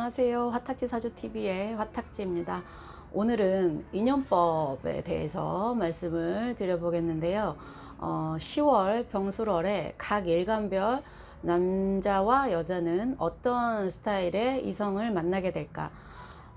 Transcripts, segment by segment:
안녕하세요. 화탁지 사주TV의 화탁지입니다. 오늘은 인연법에 대해서 말씀을 드려보겠는데요. 10월 병술월에 각 일간별 남자와 여자는 어떤 스타일의 이성을 만나게 될까?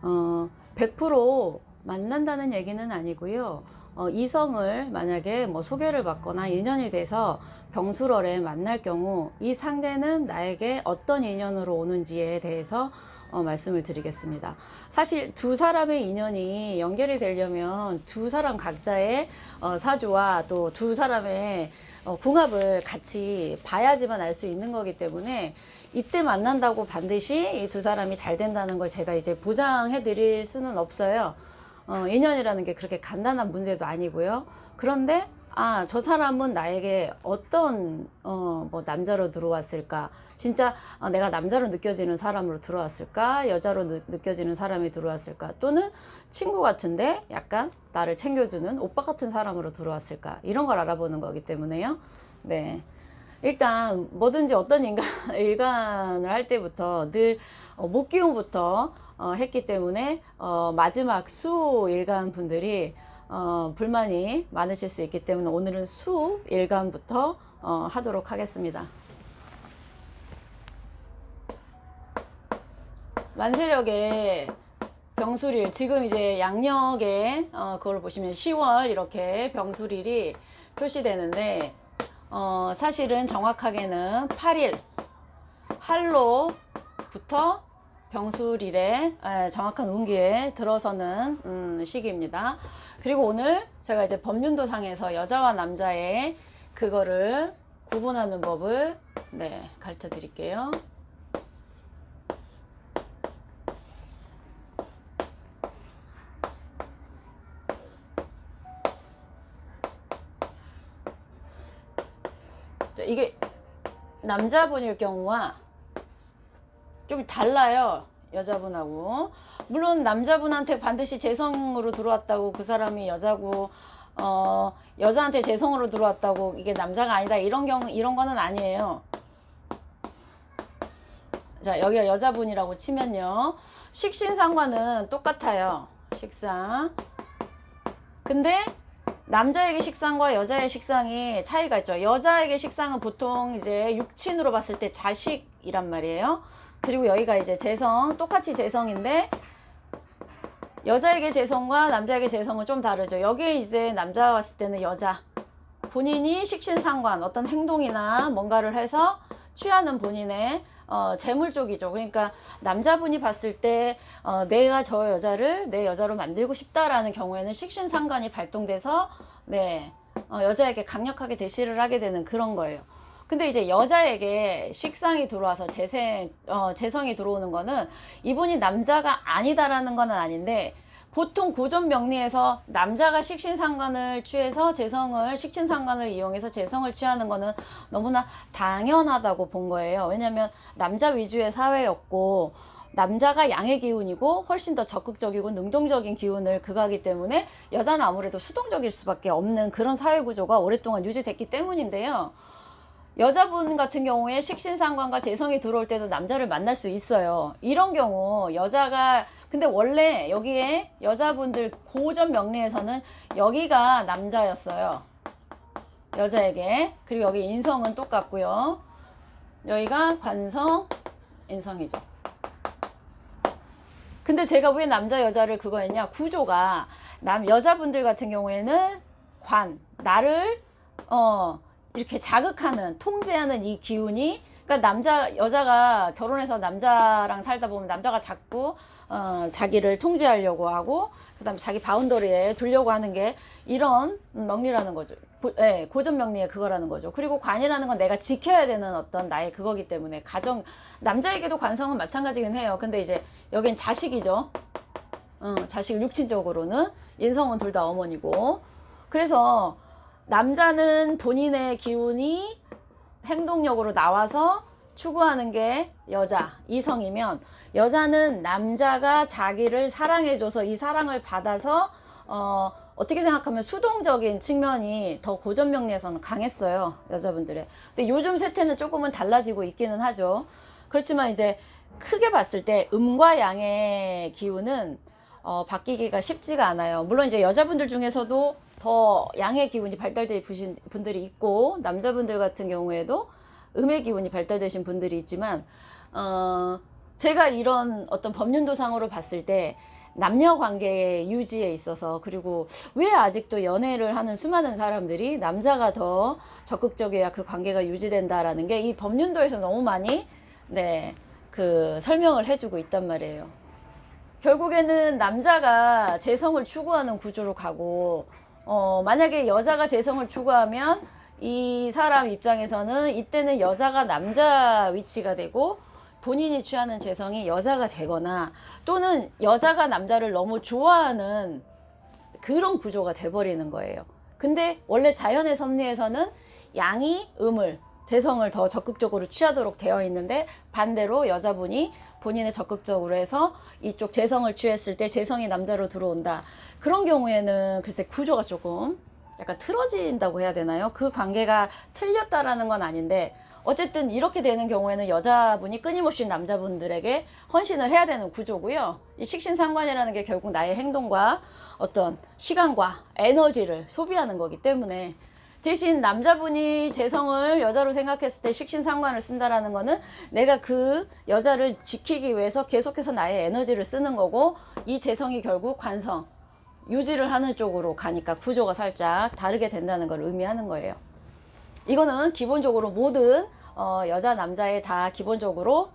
100% 만난다는 얘기는 아니고요. 이성을 만약에 뭐 소개를 받거나 인연이 돼서 병술월에 만날 경우 이 상대는 나에게 어떤 인연으로 오는지에 대해서 말씀을 드리겠습니다. 사실 두 사람의 인연이 연결이 되려면 두 사람 각자의 사주와 또 두 사람의 궁합을 같이 봐야지만 알 수 있는 거기 때문에 이때 만난다고 반드시 이 두 사람이 잘 된다는 걸 제가 이제 보장해 드릴 수는 없어요. 인연이라는 게 그렇게 간단한 문제도 아니고요. 그런데 저 사람은 나에게 어떤 뭐 남자로 들어왔을까? 진짜 내가 남자로 느껴지는 사람으로 들어왔을까? 여자로 느껴지는 사람이 들어왔을까? 또는 친구 같은데 약간 나를 챙겨주는 오빠 같은 사람으로 들어왔을까? 이런 걸 알아보는 거기 때문에요. 네. 일단 뭐든지 어떤 일간을 할 때부터 늘 목기운부터 했기 때문에 마지막 수 일간 분들이 불만이 많으실 수 있기 때문에 오늘은 수 일간부터 하도록 하겠습니다. 만세력의 병술일, 지금 이제 양력에 그걸 보시면 10월 이렇게 병술일이 표시되는데 사실은 정확하게는 8일 할로부터 병술일에 정확한 운기에 들어서는 시기입니다. 그리고 오늘 제가 이제 법륜도상에서 여자와 남자의 그거를 구분하는 법을 가르쳐 드릴게요. 이게 남자분일 경우와 좀 달라요. 여자분하고. 물론 남자분한테 반드시 재성으로 들어왔다고 그 사람이 여자고 여자한테 재성으로 들어왔다고 이게 남자가 아니다 이런 거는 아니에요. 자, 여기가 여자분이라고 치면요. 식신상과는 똑같아요. 식상. 근데 남자에게 식상과 여자의 식상이 차이가 있죠. 여자에게 식상은 보통 이제 육친으로 봤을 때 자식이란 말이에요. 그리고 여기가 이제 재성, 똑같이 재성인데 여자에게 재성과 남자에게 재성은 좀 다르죠. 여기에 이제 남자가 왔을 때는 여자, 본인이 식신상관 어떤 행동이나 뭔가를 해서 취하는 본인의 재물 쪽이죠. 그러니까 남자분이 봤을 때 내가 저 여자를 내 여자로 만들고 싶다라는 경우에는 식신상관이 발동돼서 여자에게 강력하게 대시를 하게 되는 그런 거예요. 근데 이제 여자에게 식상이 들어와서 재성이 들어오는 거는 이분이 남자가 아니다라는 건 아닌데 보통 고전 명리에서 남자가 식신상관을 취해서 식신상관을 이용해서 재성을 취하는 거는 너무나 당연하다고 본 거예요. 왜냐면 남자 위주의 사회였고 남자가 양의 기운이고 훨씬 더 적극적이고 능동적인 기운을 극하기 때문에 여자는 아무래도 수동적일 수밖에 없는 그런 사회 구조가 오랫동안 유지됐기 때문인데요. 여자분 같은 경우에 식신상관과 재성이 들어올 때도 남자를 만날 수 있어요. 이런 경우 여자가 근데 원래 여기에 여자분들 고전 명리에서는 여기가 남자였어요. 여자에게. 그리고 여기 인성은 똑같고요. 여기가 관성, 인성이죠. 근데 제가 왜 남자 여자를 그거 했냐? 구조가 여자분들 같은 경우에는 나를 이렇게 자극하는, 통제하는 이 기운이, 그러니까 여자가 결혼해서 남자랑 살다 보면 남자가 자꾸 자기를 통제하려고 하고 그다음에 자기 바운더리에 두려고 하는 게 이런 명리라는 거죠. 고전 명리의 그거라는 거죠. 그리고 관이라는 건 내가 지켜야 되는 어떤 나의 그거기 때문에 남자에게도 관성은 마찬가지긴 해요. 근데 이제 여긴 자식이죠. 자식 육친적으로는 인성은 둘 다 어머니고. 그래서 남자는 본인의 기운이 행동력으로 나와서 추구하는 게 이성이면 여자는 남자가 자기를 사랑해줘서 이 사랑을 받아서 어떻게 생각하면 수동적인 측면이 더 고전 명리에서는 강했어요. 여자분들의. 근데 요즘 세태는 조금은 달라지고 있기는 하죠. 그렇지만 이제 크게 봤을 때 음과 양의 기운은 바뀌기가 쉽지가 않아요. 물론 이제 여자분들 중에서도 더 양의 기운이 발달되신 분들이 있고, 남자분들 같은 경우에도 음의 기운이 발달되신 분들이 있지만, 제가 이런 어떤 법륜도상으로 봤을 때 남녀 관계의 유지에 있어서, 그리고 왜 아직도 연애를 하는 수많은 사람들이 남자가 더 적극적이어야 그 관계가 유지된다라는 게 이 법륜도에서 너무 많이 그 설명을 해주고 있단 말이에요. 결국에는 남자가 재성을 추구하는 구조로 가고, 만약에 여자가 재성을 추구하면 이 사람 입장에서는 이때는 여자가 남자 위치가 되고, 본인이 취하는 재성이 여자가 되거나, 또는 여자가 남자를 너무 좋아하는 그런 구조가 돼버리는 거예요. 근데 원래 자연의 섭리에서는 양이 음을, 재성을 더 적극적으로 취하도록 되어 있는데, 반대로 여자분이 본인의 적극적으로 해서 이쪽 재성을 취했을 때 재성이 남자로 들어온다. 그런 경우에는 글쎄 구조가 조금 약간 틀어진다고 해야 되나요? 그 관계가 틀렸다라는 건 아닌데, 어쨌든 이렇게 되는 경우에는 여자분이 끊임없이 남자분들에게 헌신을 해야 되는 구조고요. 이 식신상관이라는 게 결국 나의 행동과 어떤 시간과 에너지를 소비하는 거기 때문에, 대신 남자분이 재성을 여자로 생각했을 때 식신상관을 쓴다라는 거는 내가 그 여자를 지키기 위해서 계속해서 나의 에너지를 쓰는 거고, 이 재성이 결국 관성, 유지를 하는 쪽으로 가니까 구조가 살짝 다르게 된다는 걸 의미하는 거예요. 이거는 기본적으로 모든 여자 남자에 다 기본적으로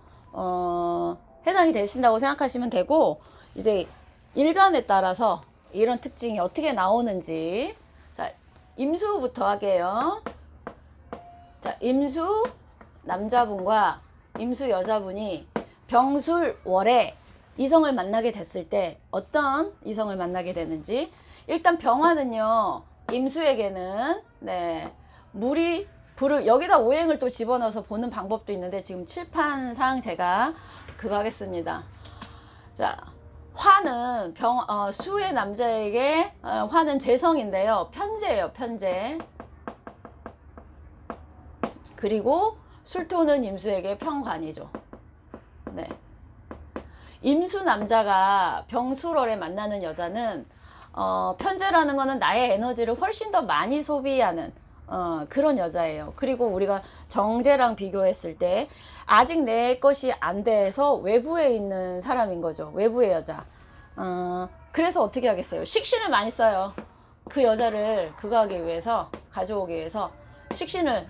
해당이 되신다고 생각하시면 되고, 이제 일간에 따라서 이런 특징이 어떻게 나오는지, 자, 임수부터 할게요. 자, 임수 남자분과 임수 여자분이 병술월에 이성을 만나게 됐을 때 어떤 이성을 만나게 되는지, 일단 병화는요, 임수에게는 물이 불을, 여기다 오행을 또 집어넣어서 보는 방법도 있는데 지금 칠판상 제가 그거 하겠습니다. 자, 화는 수의 남자에게 화는 재성인데요, 편재예요, 편재. 그리고 술토는 임수에게 편관이죠. 네. 임수 남자가 병술월에 만나는 여자는 편재라는 거는 나의 에너지를 훨씬 더 많이 소비하는 그런 여자예요. 그리고 우리가 정제랑 비교했을 때 아직 내 것이 안 돼서 외부에 있는 사람인 거죠. 외부의 여자. 그래서 어떻게 하겠어요? 식신을 많이 써요. 그 여자를 그거 하기 위해서, 가져오기 위해서 식신을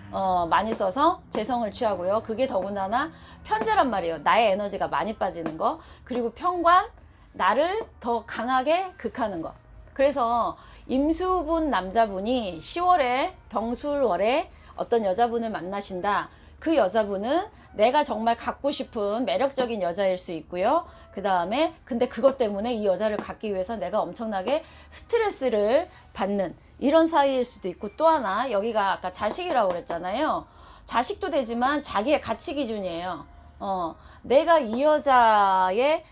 많이 써서 재성을 취하고요. 그게 더군다나 편재란 말이에요. 나의 에너지가 많이 빠지는 거. 그리고 편관, 나를 더 강하게 극하는 거. 그래서 임수분 남자분이 10월에 병술월에 어떤 여자분을 만나신다. 그 여자분은 내가 정말 갖고 싶은 매력적인 여자일 수 있고요. 그 다음에 근데 그것 때문에 이 여자를 갖기 위해서 내가 엄청나게 스트레스를 받는 이런 사이일 수도 있고, 또 하나 여기가 아까 자식이라고 그랬잖아요. 자식도 되지만 자기의 가치 기준이에요. 내가 이 여자의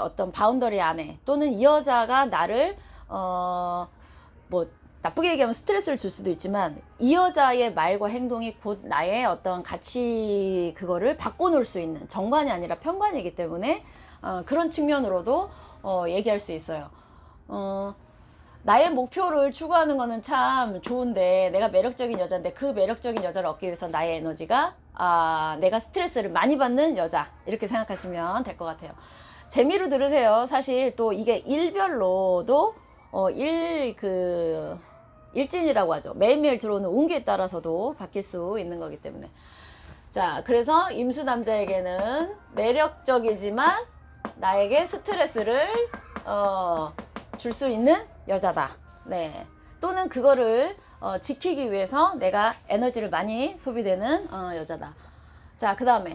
어떤 바운더리 안에, 또는 이 여자가 나를 뭐 나쁘게 얘기하면 스트레스를 줄 수도 있지만, 이 여자의 말과 행동이 곧 나의 어떤 가치 그거를 바꿔놓을 수 있는 정관이 아니라 편관이기 때문에 그런 측면으로도 얘기할 수 있어요. 나의 목표를 추구하는 거는 참 좋은데, 내가 매력적인 여자인데 그 매력적인 여자를 얻기 위해서 나의 에너지가 내가 스트레스를 많이 받는 여자, 이렇게 생각하시면 될 것 같아요. 재미로 들으세요. 사실 또 이게 일별로도 일진이라고 하죠. 매일매일 들어오는 운기에 따라서도 바뀔 수 있는 거기 때문에. 자, 그래서 임수 남자에게는 매력적이지만 나에게 스트레스를 줄 수 있는 여자다. 네. 또는 그거를 지키기 위해서 내가 에너지를 많이 소비되는 여자다. 자, 그 다음에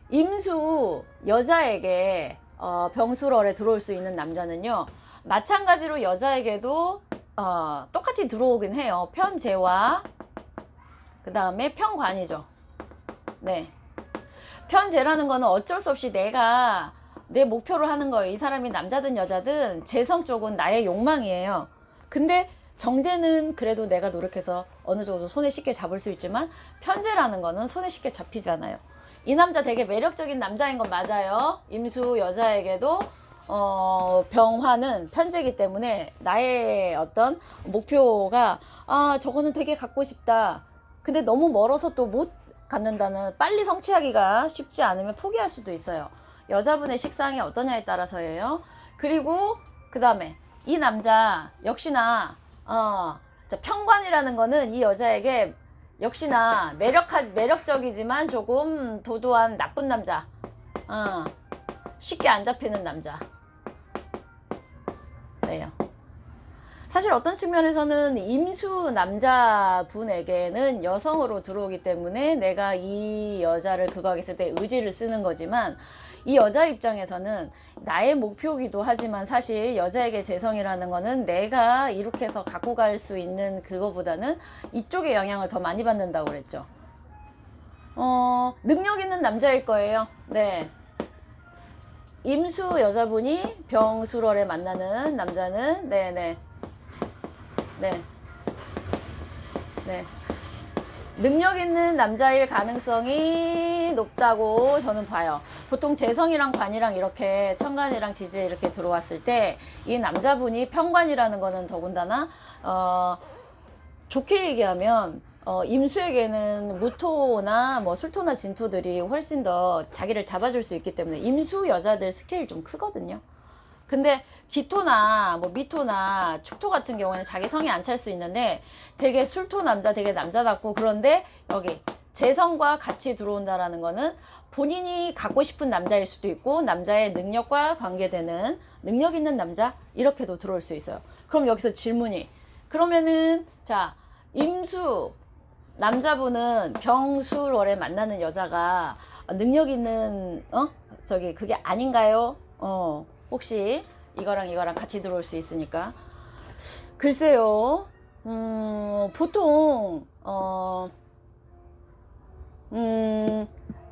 임수 여자에게 병술월에 들어올 수 있는 남자는요, 마찬가지로 여자에게도 똑같이 들어오긴 해요. 편재와 그 다음에 편관이죠. 네. 편재라는 거는 어쩔 수 없이 내가 내 목표로 하는 거예요. 이 사람이 남자든 여자든 재성 쪽은 나의 욕망이에요. 근데 정제는 그래도 내가 노력해서 어느 정도 손에 쉽게 잡을 수 있지만, 편재라는 거는 손에 쉽게 잡히잖아요. 이 남자 되게 매력적인 남자인 건 맞아요. 임수 여자에게도 병화는 편제이기 때문에 나의 어떤 목표가 저거는 되게 갖고 싶다. 근데 너무 멀어서 또 못 갖는다는, 빨리 성취하기가 쉽지 않으면 포기할 수도 있어요. 여자분의 식상이 어떠냐에 따라서예요. 그리고 그 다음에 이 남자 역시나 평관이라는 거는 이 여자에게 역시나 매력적이지만 조금 도도한 나쁜 남자, 쉽게 안 잡히는 남자. 네요. 사실 어떤 측면에서는 임수 남자분에게는 여성으로 들어오기 때문에 내가 이 여자를 그거 하겠을 때 의지를 쓰는 거지만, 이 여자 입장에서는 나의 목표이기도 하지만 사실 여자에게 재성이라는 거는 내가 이렇게 해서 갖고 갈 수 있는 그거보다는 이쪽에 영향을 더 많이 받는다고 그랬죠. 능력 있는 남자일 거예요. 네. 임수 여자분이 병술월에 만나는 남자는 네. 능력 있는 남자일 가능성이 높다고 저는 봐요. 보통 재성이랑 관이랑 이렇게 천간이랑 지지에 이렇게 들어왔을 때 이 남자분이 편관이라는 거는 더군다나 좋게 얘기하면 임수에게는 무토나 뭐 술토나 진토들이 훨씬 더 자기를 잡아줄 수 있기 때문에 임수 여자들 스케일 좀 크거든요. 근데 기토나 뭐 미토나 축토 같은 경우에는 자기 성에 안 찰 수 있는데 되게 술토 남자, 되게 남자답고, 그런데 여기 재성과 같이 들어온다라는 거는 본인이 갖고 싶은 남자일 수도 있고 남자의 능력과 관계되는 능력 있는 남자, 이렇게도 들어올 수 있어요. 그럼 여기서 질문이, 그러면은 자, 임수 남자분은 병술월에 만나는 여자가 능력 있는 그게 아닌가요? 혹시 이거랑 같이 들어올 수 있으니까. 글쎄요. 보통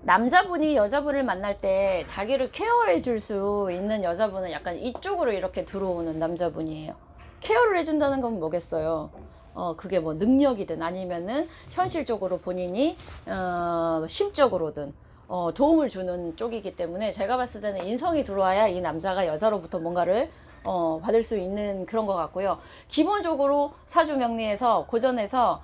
남자분이 여자분을 만날 때 자기를 케어해 줄 수 있는 여자분은 약간 이쪽으로 이렇게 들어오는 남자분이에요. 케어를 해준다는 건 뭐겠어요? 그게 뭐 능력이든 아니면은 현실적으로 본인이 심적으로든 도움을 주는 쪽이기 때문에 제가 봤을 때는 인성이 들어와야 이 남자가 여자로부터 뭔가를 받을 수 있는 그런 것 같고요. 기본적으로 사주 명리에서 고전에서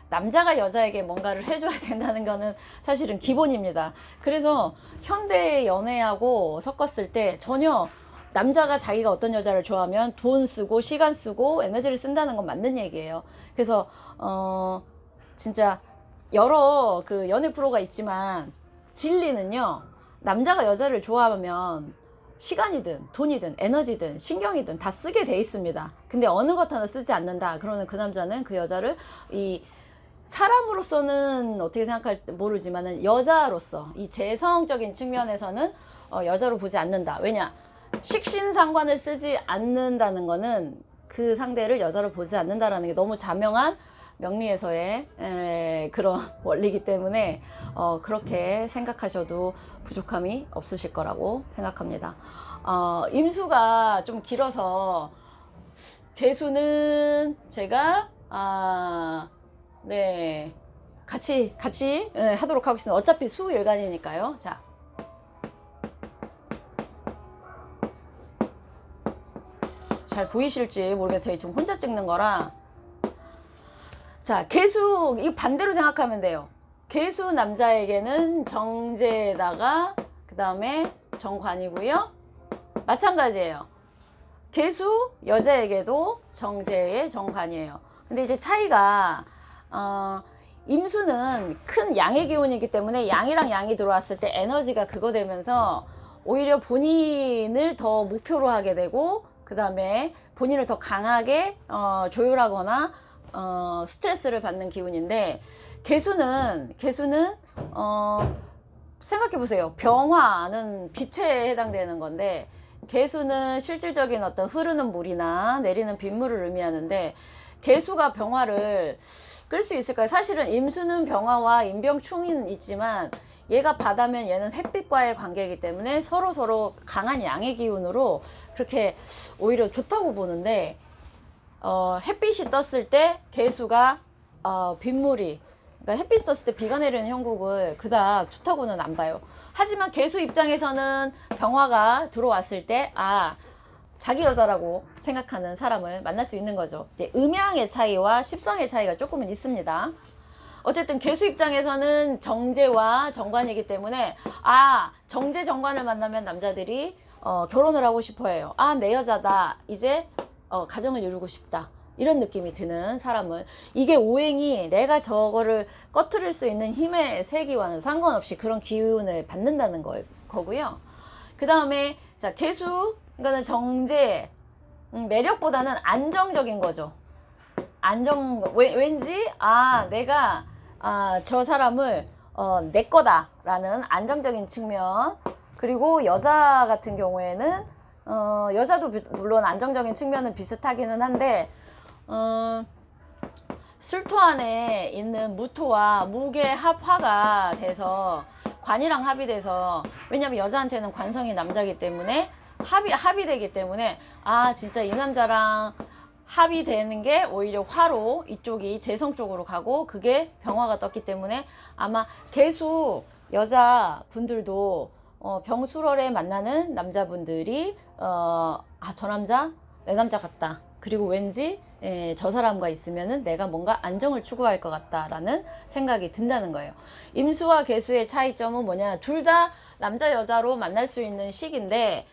남자가 여자에게 뭔가를 해줘야 된다는 거는 사실은 기본입니다. 그래서 현대 연애하고 섞었을 때 전혀 남자가 자기가 어떤 여자를 좋아하면 돈 쓰고 시간 쓰고 에너지를 쓴다는 건 맞는 얘기예요. 그래서 진짜 여러 그 연애 프로가 있지만 진리는요, 남자가 여자를 좋아하면 시간이든 돈이든 에너지든 신경이든 다 쓰게 돼 있습니다. 근데 어느 것 하나 쓰지 않는다 그러면 그 남자는 그 여자를 이 사람으로서는 어떻게 생각할지 모르지만은 여자로서 이 재성적인 측면에서는 여자로 보지 않는다. 왜냐, 식신상관을 쓰지 않는다는 거는 그 상대를 여자로 보지 않는다라는 게 너무 자명한 명리에서의 그런 원리이기 때문에 그렇게 생각하셔도 부족함이 없으실 거라고 생각합니다. 임수가 좀 길어서 개수는 제가 네, 같이 하도록 하겠습니다. 어차피 수일간이니까요. 자, 잘 보이실지 모르겠어요. 지금 혼자 찍는 거라. 자, 개수, 이 반대로 생각하면 돼요. 개수 남자에게는 정제에다가 그 다음에 정관이고요. 마찬가지예요. 개수 여자에게도 정제에 정관이에요. 근데 이제 차이가 임수는 큰 양의 기운이기 때문에 양이랑 양이 들어왔을 때 에너지가 그거 되면서 오히려 본인을 더 목표로 하게 되고, 그 다음에 본인을 더 강하게 조율하거나 스트레스를 받는 기운인데, 개수는 생각해 보세요. 병화는 빛에 해당되는 건데 개수는 실질적인 어떤 흐르는 물이나 내리는 빗물을 의미하는데, 개수가 병화를 끌 수 있을까요? 사실은 임수는 병화와 임병충은 있지만 얘가 바다면 얘는 햇빛과의 관계이기 때문에 서로 강한 양의 기운으로 그렇게 오히려 좋다고 보는데, 햇빛이 떴을 때 개수가 빗물이 그러니까 햇빛 떴을 때 비가 내리는 형국을 그닥 좋다고는 안 봐요. 하지만 개수 입장에서는 병화가 들어왔을 때 자기 여자라고 생각하는 사람을 만날 수 있는 거죠. 이제 음양의 차이와 십성의 차이가 조금은 있습니다. 어쨌든 개수 입장에서는 정제와 정관이기 때문에 정제 정관을 만나면 남자들이 결혼을 하고 싶어 해요. 내 여자다. 이제 가정을 이루고 싶다. 이런 느낌이 드는 사람을, 이게 오행이 내가 저거를 꺼트릴 수 있는 힘의 세기와는 상관없이 그런 기운을 받는다는 거고요. 그 다음에 자, 개수, 이거는 정제, 매력보다는 안정적인 거죠. 왠지 내가 저 사람을 내 거다라는 안정적인 측면. 그리고 여자 같은 경우에는 여자도 물론 안정적인 측면은 비슷하기는 한데 술토 안에 있는 무토와 무의 합화가 돼서 관이랑 합이 돼서, 왜냐면 여자한테는 관성이 남자이기 때문에 합이 되기 때문에 진짜 이 남자랑 합이 되는 게 오히려 화로 이쪽이 재성 쪽으로 가고, 그게 병화가 떴기 때문에 아마 개수 여자분들도 병술월에 만나는 남자분들이 저 남자 내 남자 같다. 그리고 왠지 저 사람과 있으면은 내가 뭔가 안정을 추구할 것 같다라는 생각이 든다는 거예요. 임수와 개수의 차이점은 뭐냐? 둘 다 남자 여자로 만날 수 있는 시기인데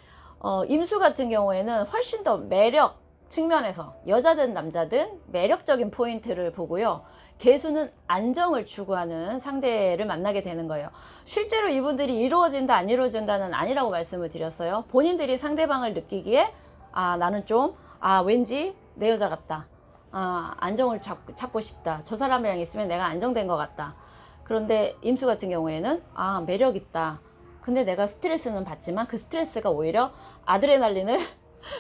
임수 같은 경우에는 훨씬 더 매력 측면에서 여자든 남자든 매력적인 포인트를 보고요. 개수는 안정을 추구하는 상대를 만나게 되는 거예요. 실제로 이분들이 이루어진다 안 이루어진다는 아니라고 말씀을 드렸어요. 본인들이 상대방을 느끼기에 나는 좀 왠지 내 여자 같다. 안정을 찾고 싶다. 저 사람이랑 있으면 내가 안정된 것 같다. 그런데 임수 같은 경우에는 매력 있다. 근데 내가 스트레스는 받지만 그 스트레스가 오히려 아드레날린을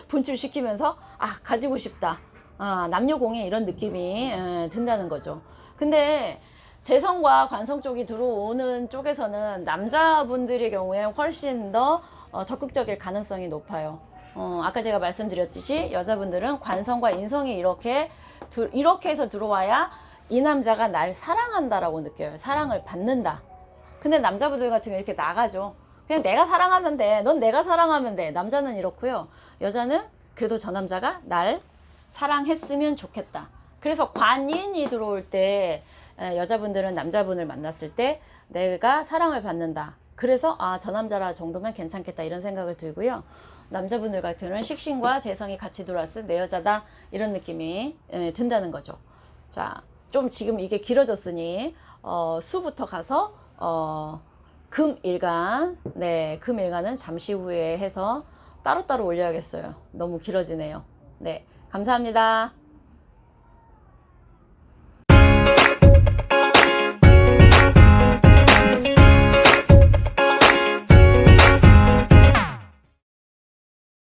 분출시키면서 가지고 싶다. 남녀공예 이런 느낌이 든다는 거죠. 근데 재성과 관성 쪽이 들어오는 쪽에서는 남자분들의 경우에 훨씬 더 적극적일 가능성이 높아요. 아까 제가 말씀드렸듯이 여자분들은 관성과 인성이 이렇게 해서 들어와야 이 남자가 날 사랑한다라고 느껴요. 사랑을 받는다. 근데 남자분들 같은 경우 이렇게 나가죠. 그냥 내가 사랑하면 돼. 넌 내가 사랑하면 돼. 남자는 이렇고요. 여자는 그래도 저 남자가 날 사랑했으면 좋겠다. 그래서 관인이 들어올 때 여자분들은 남자분을 만났을 때 내가 사랑을 받는다. 그래서 저 남자라 정도면 괜찮겠다 이런 생각을 들고요. 남자분들 같은 경우는 식신과 재성이 같이 들어왔을 때 내 여자다 이런 느낌이 든다는 거죠. 자, 좀 지금 이게 길어졌으니 수부터 가서 금일간, 금일간은 잠시 후에 해서 따로따로 올려야겠어요. 너무 길어지네요. 감사합니다.